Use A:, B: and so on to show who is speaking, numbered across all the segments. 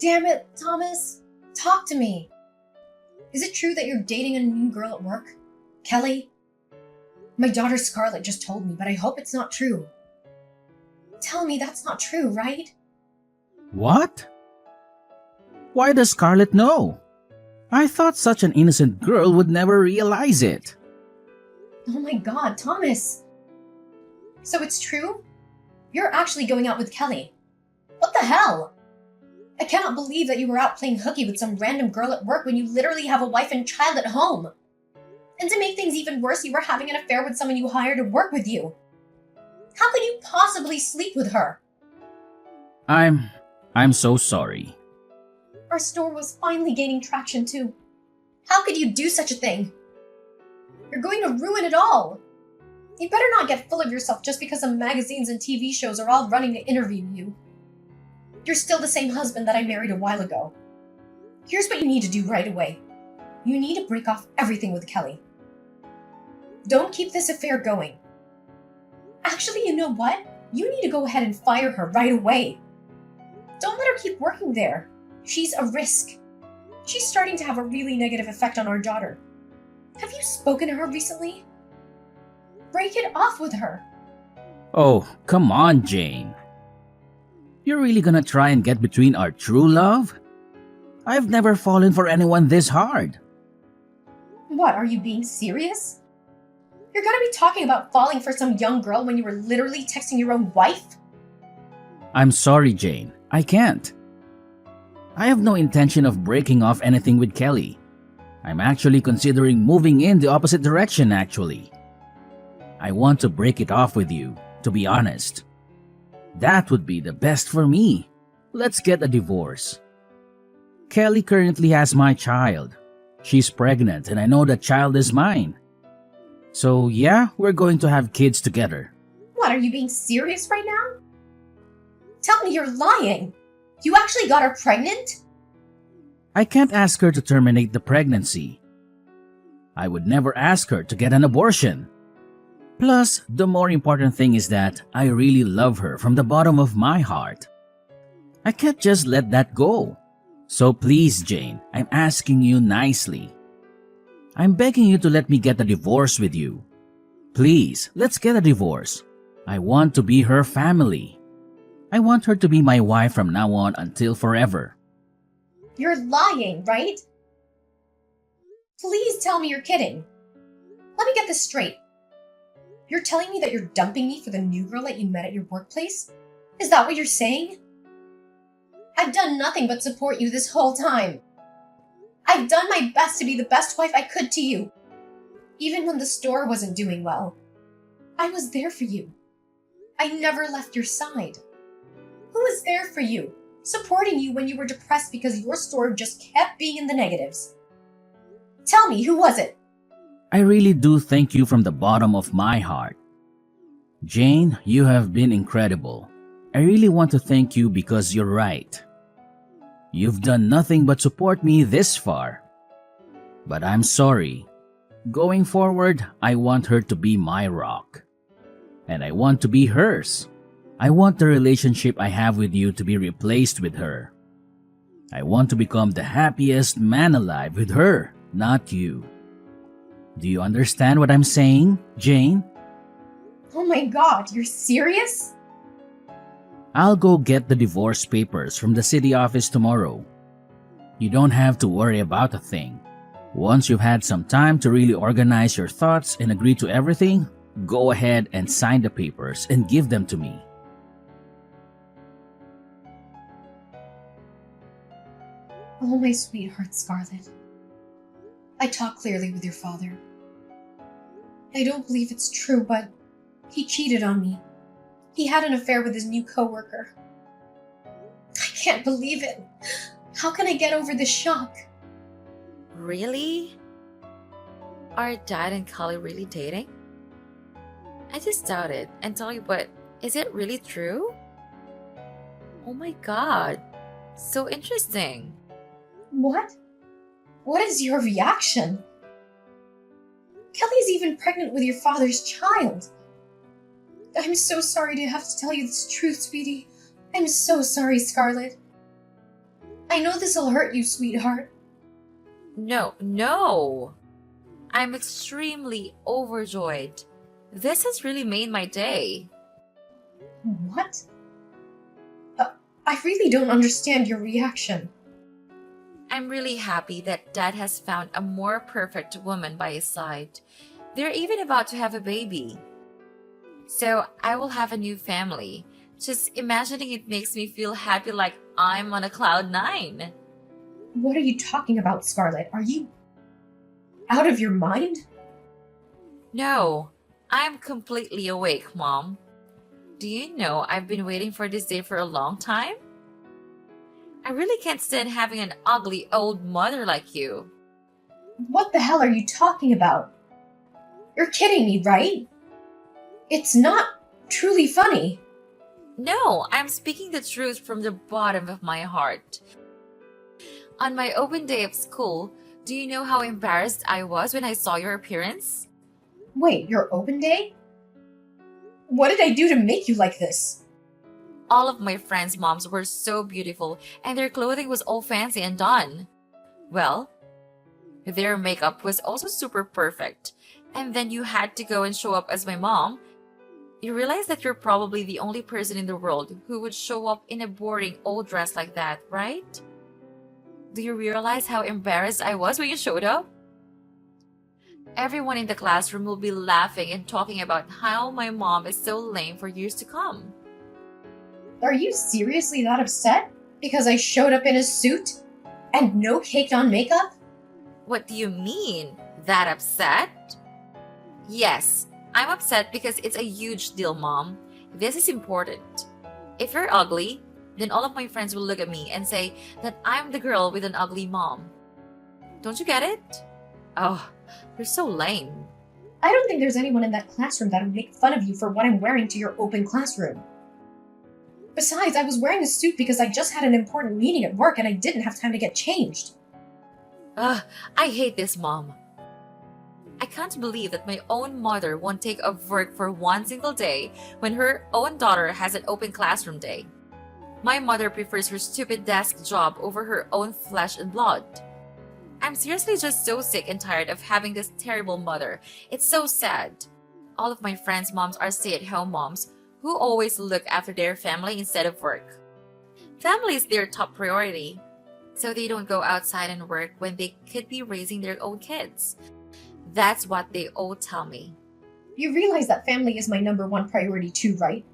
A: Damn it, Thomas. Talk to me. Is it true that you're dating a new girl at work? Kelly? My daughter Scarlett just told me, but I hope it's not true. Tell me that's not true, right?
B: What? Why does Scarlett know? I thought such an innocent girl would never realize it.
A: Oh my god, Thomas. So it's true? You're actually going out with Kelly. What the hell? I cannot believe that you were out playing hooky with some random girl at work when you literally have a wife and child at home. And to make things even worse, you were having an affair with someone you hired to work with you. How could you possibly sleep with her?
B: I'm so sorry.
A: Our store was finally gaining traction too. How could you do such a thing? You're going to ruin it all. You better not get full of yourself just because some magazines and TV shows are all running to interview you. You're still the same husband that I married a while ago. Here's what you need to do right away. You need to break off everything with Kelly. Don't keep this affair going. Actually, you know what? You need to go ahead and fire her right away. Don't let her keep working there. She's a risk. She's starting to have a really negative effect on our daughter. Have you spoken to her recently? Break it off with her.
B: Oh, come on, Jane. You're really gonna try and get between our true love? I've never fallen for anyone this hard.
A: What, are you being serious? You're gonna be talking about falling for some young girl when you were literally texting your own wife?
B: I'm sorry, Jane. I can't. I have no intention of breaking off anything with Kelly. I'm actually considering moving in the opposite direction, actually. I want to break it off with you, to be honest. That would be the best for me. Let's get a divorce. Kelly currently has my child. She's pregnant and I know that child is mine. So yeah, we're going to have kids together.
A: What, are you being serious right now? Tell me you're lying. You actually got her pregnant?
B: I can't ask her to terminate the pregnancy. I would never ask her to get an abortion. Plus, the more important thing is that I really love her from the bottom of my heart. I can't just let that go. So please, Jane, I'm asking you nicely. I'm begging you to let me get a divorce with you. Please, let's get a divorce. I want to be her family. I want her to be my wife from now on until forever.
A: You're lying, right? Please tell me you're kidding. Let me get this straight. You're telling me that you're dumping me for the new girl that you met at your workplace? Is that what you're saying? I've done nothing but support you this whole time. I've done my best to be the best wife I could to you. Even when the store wasn't doing well. I was there for you. I never left your side. Who was there for you, supporting you when you were depressed because your store just kept being in the negatives? Tell me, who was it?
B: I really do thank you from the bottom of my heart. Jane, you have been incredible. I really want to thank you because you're right. You've done nothing but support me this far. But I'm sorry. Going forward, I want her to be my rock. And I want to be hers. I want the relationship I have with you to be replaced with her. I want to become the happiest man alive with her, not you. Do you understand what I'm saying, Jane?
A: Oh my god, you're serious?
B: I'll go get the divorce papers from the city office tomorrow. You don't have to worry about a thing. Once you've had some time to really organize your thoughts and agree to everything, go ahead and sign the papers and give them to me.
A: Oh, my sweetheart, Scarlett. I talked clearly with your father. I don't believe it's true, but he cheated on me. He had an affair with his new coworker. I can't believe it. How can I get over this shock?
C: Really? Are Dad and Kali really dating? I just doubt it and tell you, but is it really true? Oh my god, so interesting.
A: What? What is your reaction? Kelly's even pregnant with your father's child. I'm so sorry to have to tell you this truth, sweetie. I'm so sorry, Scarlett. I know this'll hurt you, sweetheart.
C: No, no. I'm extremely overjoyed. This has really made my day.
A: What? I really don't understand your reaction.
C: I'm really happy that Dad has found a more perfect woman by his side. They're even about to have a baby. So I will have a new family. Just imagining it makes me feel happy like I'm on a cloud nine.
A: What are you talking about, Scarlett? Are you out of your mind?
C: No, I'm completely awake, Mom. Do you know I've been waiting for this day for a long time? I really can't stand having an ugly old mother like you.
A: What the hell are you talking about? You're kidding me, right? It's not truly funny.
C: No, I'm speaking the truth from the bottom of my heart. On my open day of school, do you know how embarrassed I was when I saw your appearance?
A: Wait, your open day? What did I do to make you like this?
C: All of my friends' moms were so beautiful and their clothing was all fancy and done. Well, their makeup was also super perfect. And then you had to go and show up as my mom. You realize that you're probably the only person in the world who would show up in a boring old dress like that, right? Do you realize how embarrassed I was when you showed up? Everyone in the classroom will be laughing and talking about how my mom is so lame for years to come.
A: Are you seriously that upset? Because I showed up in a suit? And no caked on makeup?
C: What do you mean? That upset? Yes, I'm upset because it's a huge deal, Mom. This is important. If you're ugly, then all of my friends will look at me and say that I'm the girl with an ugly mom. Don't you get it? Oh, you're so lame.
A: I don't think there's anyone in that classroom that would make fun of you for what I'm wearing to your open classroom. Besides, I was wearing a suit because I just had an important meeting at work and I didn't have time to get changed.
C: Ugh, I hate this, Mom. I can't believe that my own mother won't take off work for one single day when her own daughter has an open classroom day. My mother prefers her stupid desk job over her own flesh and blood. I'm seriously just so sick and tired of having this terrible mother. It's so sad. All of my friends' moms are stay-at-home moms who always look after their family instead of work. Family is their top priority, so they don't go outside and work when they could be raising their own kids. That's what they all tell me.
A: You realize that family is my number one priority too, right?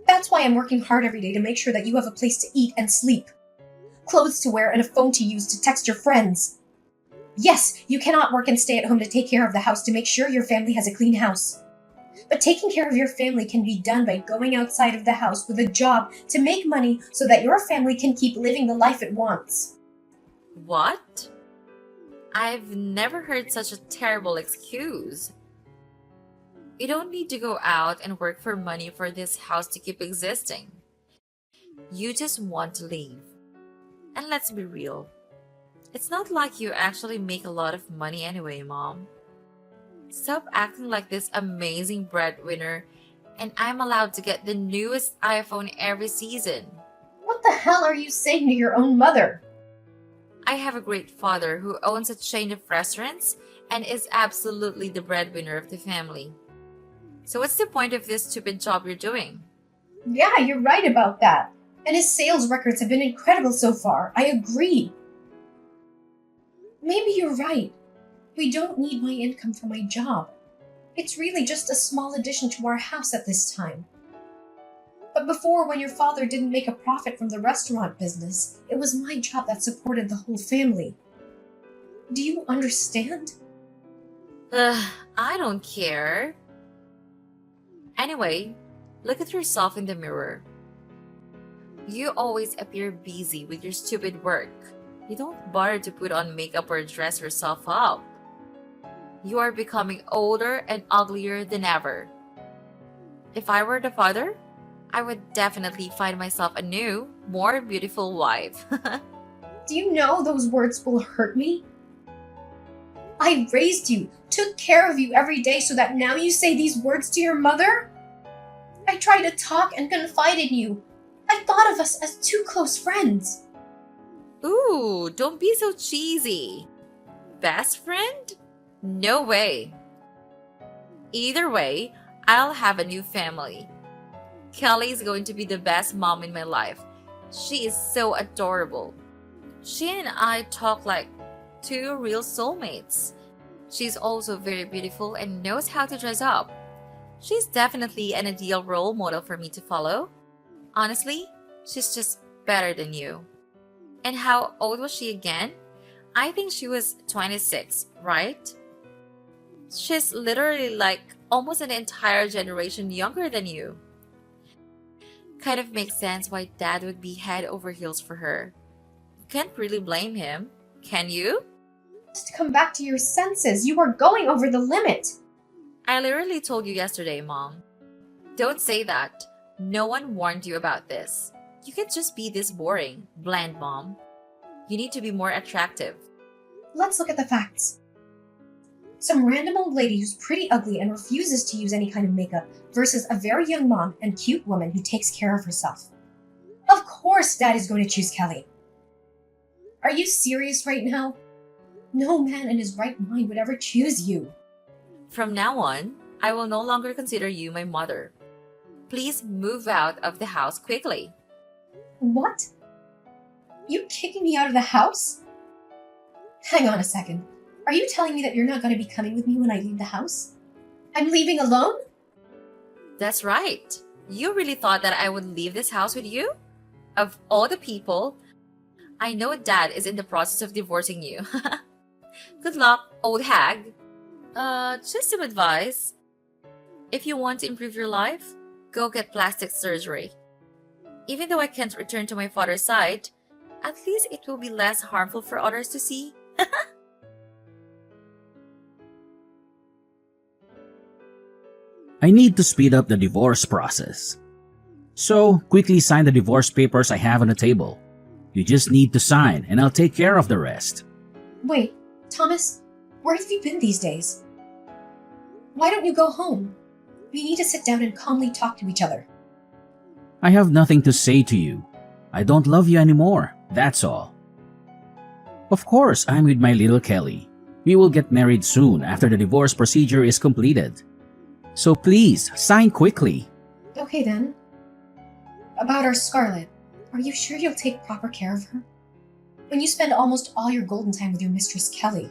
A: That's why I'm working hard every day to make sure that you have a place to eat and sleep, clothes to wear, and a phone to use to text your friends. Yes, you cannot work and stay at home to take care of the house to make sure your family has a clean house. But taking care of your family can be done by going outside of the house with a job to make money so that your family can keep living the life it wants.
C: What? I've never heard such a terrible excuse. You don't need to go out and work for money for this house to keep existing. You just want to leave. And let's be real. It's not like you actually make a lot of money anyway, Mom. Stop acting like this amazing breadwinner, and I'm allowed to get the newest iPhone every season.
A: What the hell are you saying to your own mother?
C: I have a great father who owns a chain of restaurants and is absolutely the breadwinner of the family. So what's the point of this stupid job you're doing?
A: Yeah, you're right about that. And his sales records have been incredible so far. I agree. Maybe you're right. We don't need my income for my job. It's really just a small addition to our house at this time. But before, when your father didn't make a profit from the restaurant business, it was my job that supported the whole family. Do you understand?
C: I don't care. Anyway, look at yourself in the mirror. You always appear busy with your stupid work. You don't bother to put on makeup or dress yourself up. You are becoming older and uglier than ever. If I were the father, I would definitely find myself a new, more beautiful wife.
A: Do you know those words will hurt me? I raised you, took care of you every day so that now you say these words to your mother? I tried to talk and confide in you. I thought of us as two close friends.
C: Ooh, don't be so cheesy. Best friend? No way. Either way, I'll have a new family. Kelly is going to be the best mom in my life. She is so adorable. She and I talk like two real soulmates. She's also very beautiful and knows how to dress up. She's definitely an ideal role model for me to follow. Honestly, she's just better than you. And how old was she again? I think she was 26, right? She's literally like almost an entire generation younger than you. Kind of makes sense why Dad would be head over heels for her. You can't really blame him, can you?
A: Just come back to your senses. You are going over the limit.
C: I literally told you yesterday, Mom. Don't say that. No one warned you about this. You can't just be this boring, bland mom. You need to be more attractive.
A: Let's look at the facts. Some random old lady who's pretty ugly and refuses to use any kind of makeup versus a very young mom and cute woman who takes care of herself. Of course Dad is going to choose Kelly. Are you serious right now? No man in his right mind would ever choose you.
C: From now on, I will no longer consider you my mother. Please move out of the house quickly.
A: What? You kicking me out of the house? Hang on a second. Are you telling me that you're not going to be coming with me when I leave the house? I'm leaving alone?
C: That's right. You really thought that I would leave this house with you? Of all the people, I know Dad is in the process of divorcing you. Good luck, old hag. Just some advice. If you want to improve your life, go get plastic surgery. Even though I can't return to my father's side, at least it will be less harmful for others to see.
B: I need to speed up the divorce process. So, quickly sign the divorce papers I have on the table. You just need to sign and I'll take care of the rest.
A: Wait, Thomas, where have you been these days? Why don't you go home? We need to sit down and calmly talk to each other.
B: I have nothing to say to you. I don't love you anymore, that's all. Of course, I'm with my little Kelly. We will get married soon after the divorce procedure is completed. So please, sign quickly.
A: Okay then. About our Scarlet, are you sure you'll take proper care of her? When you spend almost all your golden time with your mistress Kelly.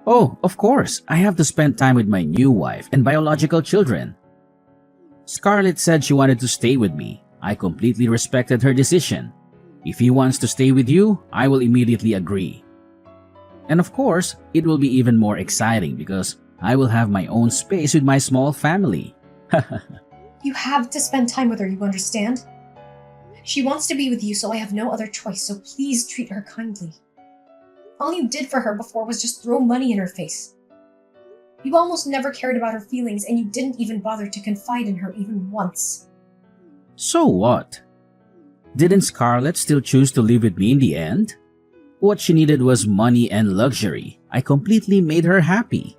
B: Oh, of course, I have to spend time with my new wife and biological children. Scarlett said she wanted to stay with me. I completely respected her decision. If he wants to stay with you, I will immediately agree. And of course, it will be even more exciting because I will have my own space with my small family.
A: You have to spend time with her, you understand? She wants to be with you, so I have no other choice, so please treat her kindly. All you did for her before was just throw money in her face. You almost never cared about her feelings, and you didn't even bother to confide in her even once.
B: So what? Didn't Scarlett still choose to live with me in the end? What she needed was money and luxury. I completely made her happy.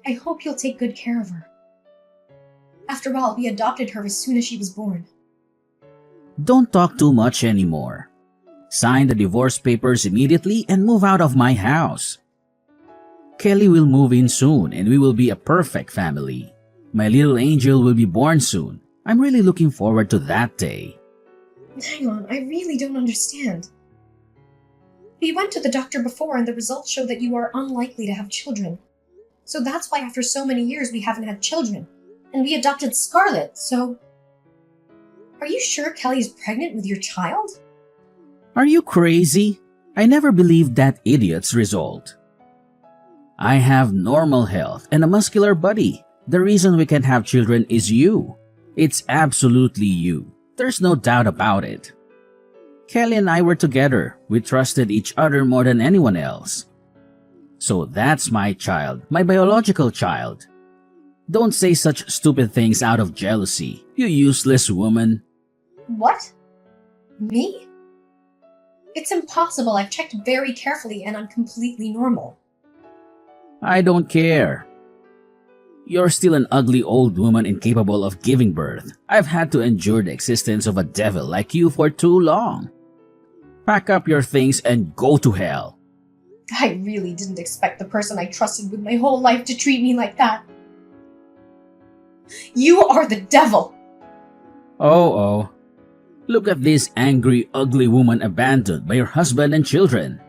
A: I hope you'll take good care of her. After all, we adopted her as soon as she was born.
B: Don't talk too much anymore. Sign the divorce papers immediately and move out of my house. Kelly will move in soon and we will be a perfect family. My little angel will be born soon. I'm really looking forward to that day.
A: Hang on, I really don't understand. We went to the doctor before and the results show that you are unlikely to have children. So that's why after so many years we haven't had children. And we adopted Scarlett, so... Are you sure Kelly's pregnant with your child?
B: Are you crazy? I never believed that idiot's result. I have normal health and a muscular body. The reason we can't have children is you. It's absolutely you. There's no doubt about it. Kelly and I were together. We trusted each other more than anyone else. So that's my child, my biological child. Don't say such stupid things out of jealousy, you useless woman.
A: What? Me? It's impossible. I've checked very carefully and I'm completely normal.
B: I don't care. You're still an ugly old woman incapable of giving birth. I've had to endure the existence of a devil like you for too long. Pack up your things and go to hell.
A: I really didn't expect the person I trusted with my whole life to treat me like that. You are the devil!
B: Oh. Look at this angry, ugly woman abandoned by her husband and children.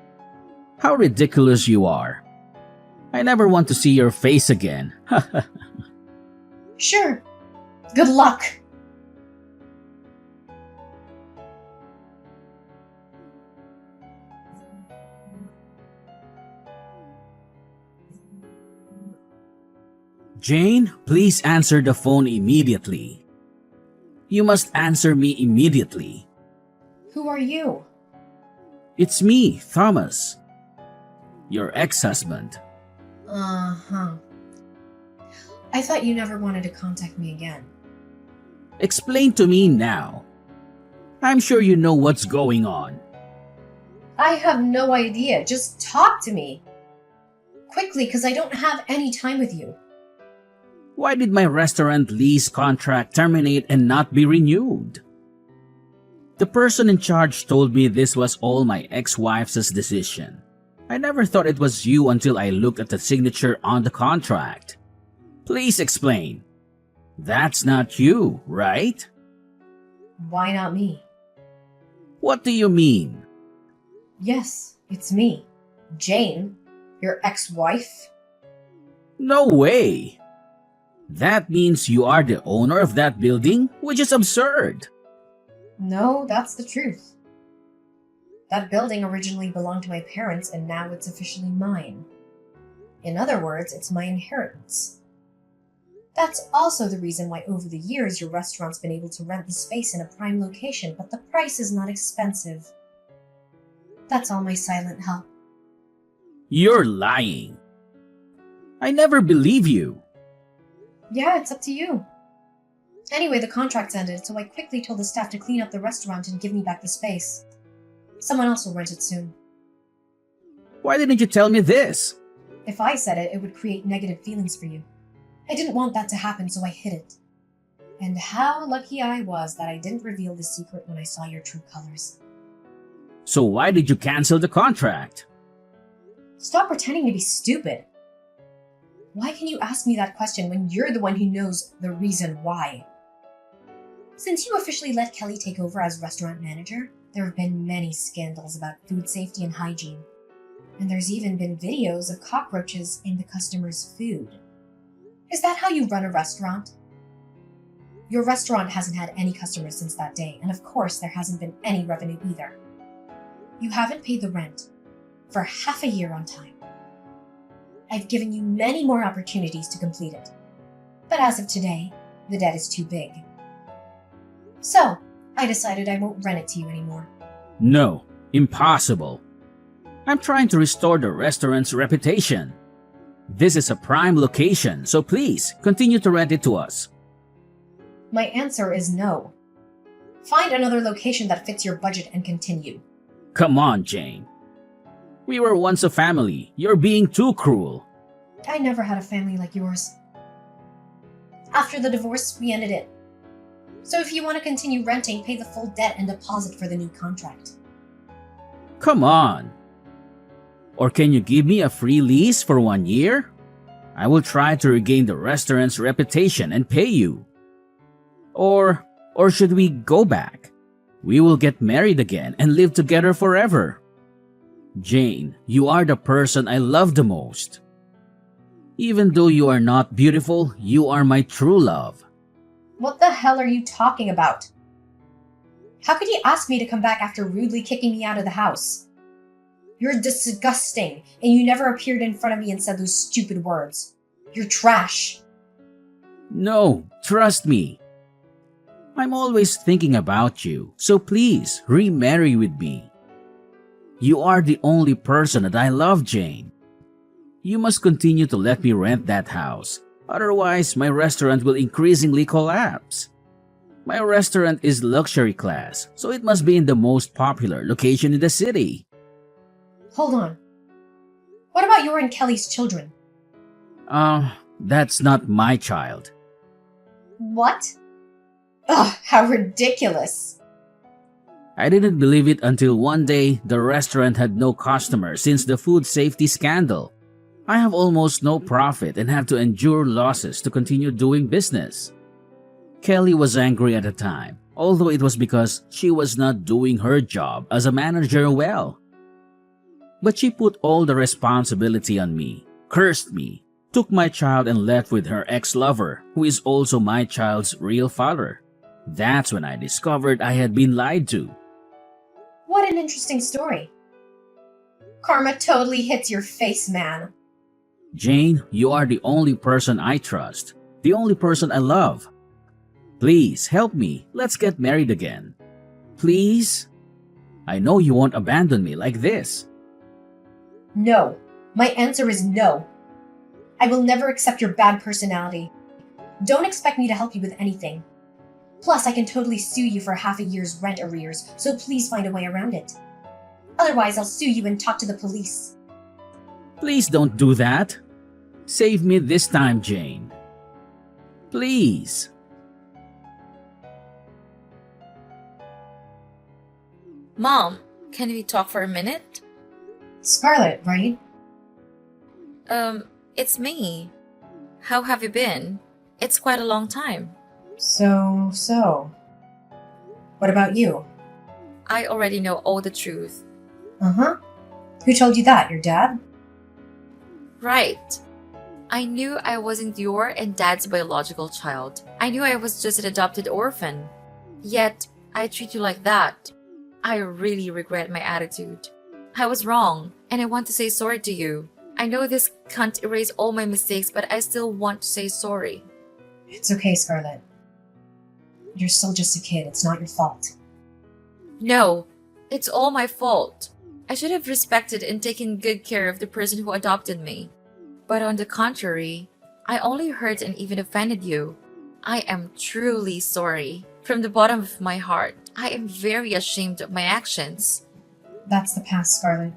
B: How ridiculous you are. I never want to see your face again.
A: Sure. Good luck.
B: Jane, please answer the phone immediately. You must answer me immediately.
A: Who are you?
B: It's me, Thomas. Your ex-husband.
A: Uh-huh. I thought you never wanted to contact me again.
B: Explain to me now. I'm sure you know what's going on.
A: I have no idea. Just talk to me. Quickly, because I don't have any time with you.
B: Why did my restaurant lease contract terminate and not be renewed? The person in charge told me this was all my ex-wife's decision. I never thought it was you until I looked at the signature on the contract. Please explain. That's not you, right?
A: Why not me?
B: What do you mean?
A: Yes, it's me. Jane, your ex-wife.
B: No way! That means you are the owner of that building, which is absurd.
A: No, that's the truth. That building originally belonged to my parents and now it's officially mine. In other words, it's my inheritance. That's also the reason why over the years your restaurant's been able to rent the space in a prime location, but the price is not expensive. That's all my silent help.
B: You're lying. I never believe you.
A: Yeah, it's up to you. Anyway, the contract's ended, so I quickly told the staff to clean up the restaurant and give me back the space. Someone else will rent it soon.
B: Why didn't you tell me this?
A: If I said it, it would create negative feelings for you. I didn't want that to happen, so I hid it. And how lucky I was that I didn't reveal the secret when I saw your true colors.
B: So why did you cancel the contract?
A: Stop pretending to be stupid. Why can you ask me that question when you're the one who knows the reason why? Since you officially let Kelly take over as restaurant manager, there have been many scandals about food safety and hygiene. And there's even been videos of cockroaches in the customers' food. Is that how you run a restaurant? Your restaurant hasn't had any customers since that day, and of course there hasn't been any revenue either. You haven't paid the rent for half a year on time. I've given you many more opportunities to complete it. But as of today, the debt is too big. So, I decided I won't rent it to you anymore.
B: No, impossible. I'm trying to restore the restaurant's reputation. This is a prime location, so please continue to rent it to us.
A: My answer is no. Find another location that fits your budget and continue.
B: Come on, Jane. We were once a family. You're being too cruel.
A: I never had a family like yours. After the divorce, we ended it. So if you want to continue renting, pay the full debt and deposit for the new contract.
B: Come on. Or can you give me a free lease for 1 year? I will try to regain the restaurant's reputation and pay you. Or should we go back? We will get married again and live together forever. Jane, you are the person I love the most. Even though you are not beautiful, you are my true love.
A: What the hell are you talking about? How could you ask me to come back after rudely kicking me out of the house? You're disgusting, and you never appeared in front of me and said those stupid words. You're trash.
B: No, trust me. I'm always thinking about you, so please remarry with me. You are the only person that I love, Jane. You must continue to let me rent that house. Otherwise, my restaurant will increasingly collapse. My restaurant is luxury class, so it must be in the most popular location in the city.
A: Hold on. What about your and Kelly's children?
B: That's not my child.
A: What? Ugh, how ridiculous.
B: I didn't believe it until one day the restaurant had no customers since the food safety scandal. I have almost no profit and have to endure losses to continue doing business. Kelly was angry at the time, although it was because she was not doing her job as a manager well. But she put all the responsibility on me, cursed me, took my child and left with her ex-lover, who is also my child's real father. That's when I discovered I had been lied to.
A: What an interesting story. Karma totally hits your face, man.
B: Jane, you are the only person I trust, the only person I love. Please help me. Let's get married again. Please? I know you won't abandon me like this.
A: No. My answer is no. I will never accept your bad personality. Don't expect me to help you with anything. Plus, I can totally sue you for half a year's rent arrears, so please find a way around it. Otherwise, I'll sue you and talk to the police.
B: Please don't do that. Save me this time, Jane. Please.
C: Mom, can we talk for a minute?
A: Scarlett, right?
C: It's me. How have you been? It's quite a long time.
A: So. What about you?
C: I already know all the truth.
A: Uh-huh. Who told you that? Your dad?
C: Right. I knew I wasn't your and Dad's biological child. I knew I was just an adopted orphan. Yet, I treat you like that. I really regret my attitude. I was wrong, and I want to say sorry to you. I know this can't erase all my mistakes, but I still want to say sorry.
A: It's okay, Scarlett. You're still just a kid. It's not your fault.
C: No, it's all my fault. I should have respected and taken good care of the person who adopted me. But on the contrary, I only hurt and even offended you. I am truly sorry. From the bottom of my heart, I am very ashamed of my actions.
A: That's the past, Scarlett.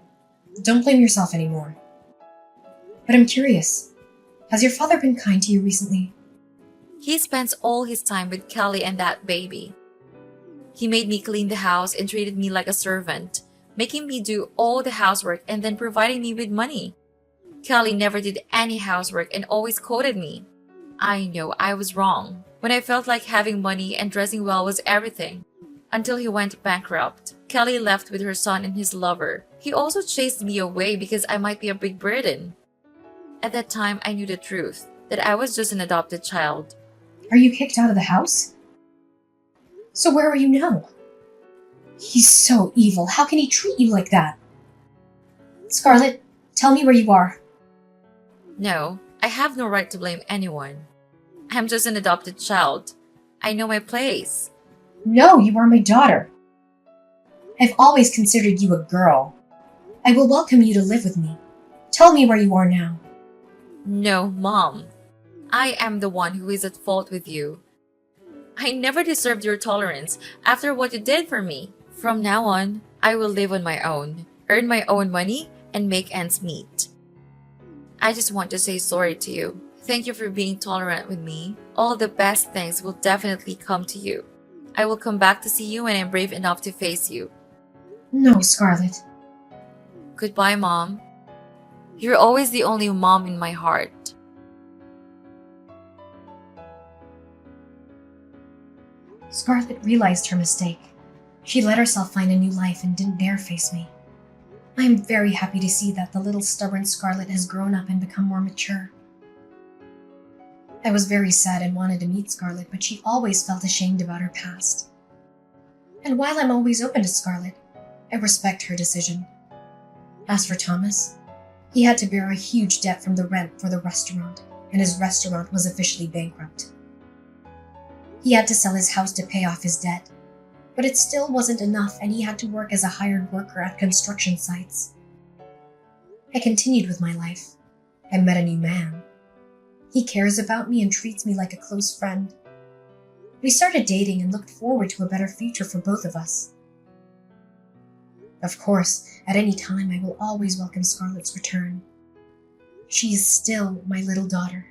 A: Don't blame yourself anymore. But I'm curious. Has your father been kind to you recently?
C: He spends all his time with Kelly and that baby. He made me clean the house and treated me like a servant, making me do all the housework and then providing me with money. Kelly never did any housework and always quoted me. I know I was wrong when I felt like having money and dressing well was everything. Until he went bankrupt, Kelly left with her son and his lover. He also chased me away because I might be a big burden. At that time, I knew the truth, that I was just an adopted child.
A: Are you kicked out of the house? So where are you now? He's so evil. How can he treat you like that? Scarlett, tell me where you are.
C: No, I have no right to blame anyone. I'm just an adopted child. I know my place.
A: No, you are my daughter. I've always considered you a girl. I will welcome you to live with me. Tell me where you are now.
C: No, Mom. I am the one who is at fault with you. I never deserved your tolerance after what you did for me. From now on, I will live on my own, earn my own money, and make ends meet. I just want to say sorry to you. Thank you for being tolerant with me. All the best things will definitely come to you. I will come back to see you when I'm brave enough to face you.
A: No, Scarlett.
C: Goodbye, Mom. You're always the only mom in my heart.
A: Scarlett realized her mistake. She let herself find a new life and didn't dare face me. I am very happy to see that the little stubborn Scarlett has grown up and become more mature. I was very sad and wanted to meet Scarlett, but she always felt ashamed about her past. And while I'm always open to Scarlett, I respect her decision. As for Thomas, he had to bear a huge debt from the rent for the restaurant, and his restaurant was officially bankrupt. He had to sell his house to pay off his debt, but it still wasn't enough, and he had to work as a hired worker at construction sites. I continued with my life. I met a new man. He cares about me and treats me like a close friend. We started dating and looked forward to a better future for both of us. Of course, at any time I will always welcome Scarlett's return. She is still my little daughter.